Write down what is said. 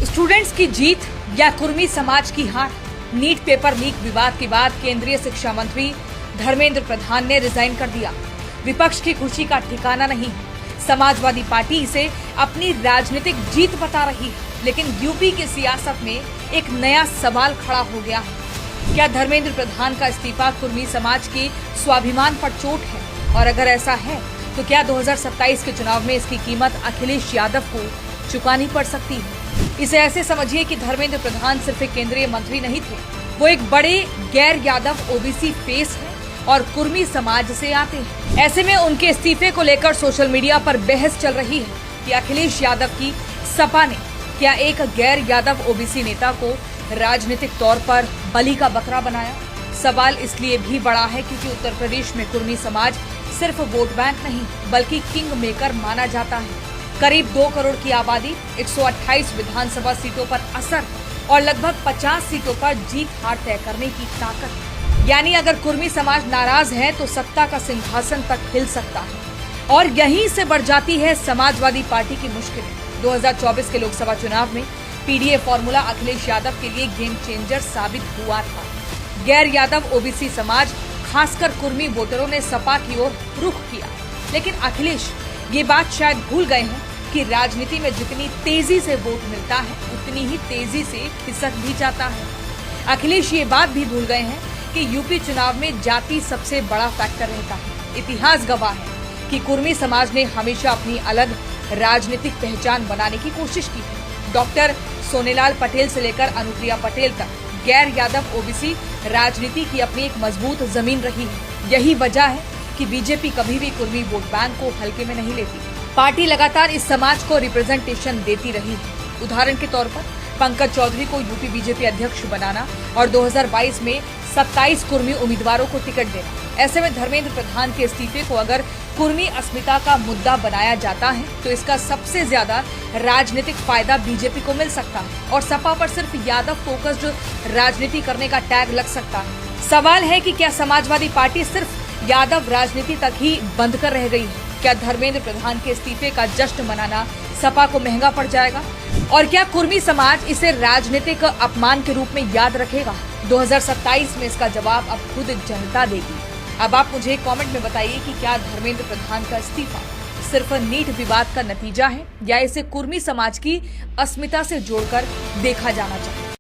Students की जीत या कुर्मी समाज की हार? नीट पेपर लीक विवाद के बाद केंद्रीय शिक्षा मंत्री धर्मेंद्र प्रधान ने रिजाइन कर दिया। विपक्ष की खुशी का ठिकाना नहीं। समाजवादी पार्टी इसे अपनी राजनीतिक जीत बता रही है, लेकिन यूपी की सियासत में एक नया सवाल खड़ा हो गया है। क्या धर्मेंद्र प्रधान का इस्तीफा कुर्मी समाज के स्वाभिमान पर चोट है? और अगर ऐसा है तो क्या 2027 के चुनाव में इसकी कीमत अखिलेश यादव को चुकानी पड़ सकती है? इसे ऐसे समझिए कि धर्मेंद्र प्रधान सिर्फ एक केंद्रीय मंत्री नहीं थे, वो एक बड़े गैर यादव ओबीसी फेस है और कुर्मी समाज से आते हैं। ऐसे में उनके इस्तीफे को लेकर सोशल मीडिया पर बहस चल रही है कि अखिलेश यादव की सपा ने क्या एक गैर यादव ओबीसी नेता को राजनीतिक तौर पर बलि का बकरा बनाया। सवाल इसलिए भी बड़ा है क्योंकि उत्तर प्रदेश में कुर्मी समाज सिर्फ वोट बैंक नहीं बल्कि किंग मेकर माना जाता है। करीब 2 करोड़ की आबादी, 128 विधानसभा सीटों पर असर और लगभग 50 सीटों पर जीत हार तय करने की ताकत। यानी अगर कुर्मी समाज नाराज है तो सत्ता का सिंहासन तक हिल सकता है और यहीं से बढ़ जाती है समाजवादी पार्टी की मुश्किलें। 2024 के लोकसभा चुनाव में पीडीए फॉर्मूला अखिलेश यादव के लिए गेम चेंजर साबित हुआ था। गैर यादव ओबीसी समाज, खासकर कुर्मी वोटरों ने सपा की ओर रुख किया, लेकिन अखिलेश ये बात शायद भूल गए हैं कि राजनीति में जितनी तेजी से वोट मिलता है उतनी ही तेजी से खिसक भी जाता है। अखिलेश ये बात भी भूल गए हैं कि यूपी चुनाव में जाति सबसे बड़ा फैक्टर रहता है। इतिहास गवाह है कि कुर्मी समाज ने हमेशा अपनी अलग राजनीतिक पहचान बनाने की कोशिश की है। डॉक्टर सोनेलाल पटेल से लेकर अनुप्रिया पटेल तक गैर यादव ओबीसी राजनीति की अपनी एक मजबूत जमीन रही है। यही वजह है कि बीजेपी कभी भी कुर्मी वोट बैंक को हल्के में नहीं लेती। पार्टी लगातार इस समाज को रिप्रेजेंटेशन देती रही है। उदाहरण के तौर पर पंकज चौधरी को यूपी बीजेपी अध्यक्ष बनाना और 2022 में 27 कुर्मी उम्मीदवारों को टिकट देना। ऐसे में धर्मेंद्र प्रधान के इस्तीफे को अगर कुर्मी अस्मिता का मुद्दा बनाया जाता है तो इसका सबसे ज्यादा राजनीतिक फायदा बीजेपी को मिल सकता है और सपा पर सिर्फ यादव फोकस्ड राजनीति करने का टैग लग सकता है। सवाल है कि क्या समाजवादी पार्टी सिर्फ यादव राजनीति तक ही बंद कर रह गई है? क्या धर्मेंद्र प्रधान के इस्तीफे का जश्न मनाना सपा को महंगा पड़ जाएगा? और क्या कुर्मी समाज इसे राजनीतिक अपमान के रूप में याद रखेगा? 2027 में इसका जवाब अब खुद जनता देगी। अब आप मुझे कमेंट में बताइए कि क्या धर्मेंद्र प्रधान का इस्तीफा सिर्फ नीट विवाद का नतीजा है या इसे कुर्मी समाज की अस्मिता से जोड़कर देखा जाना चाहिए।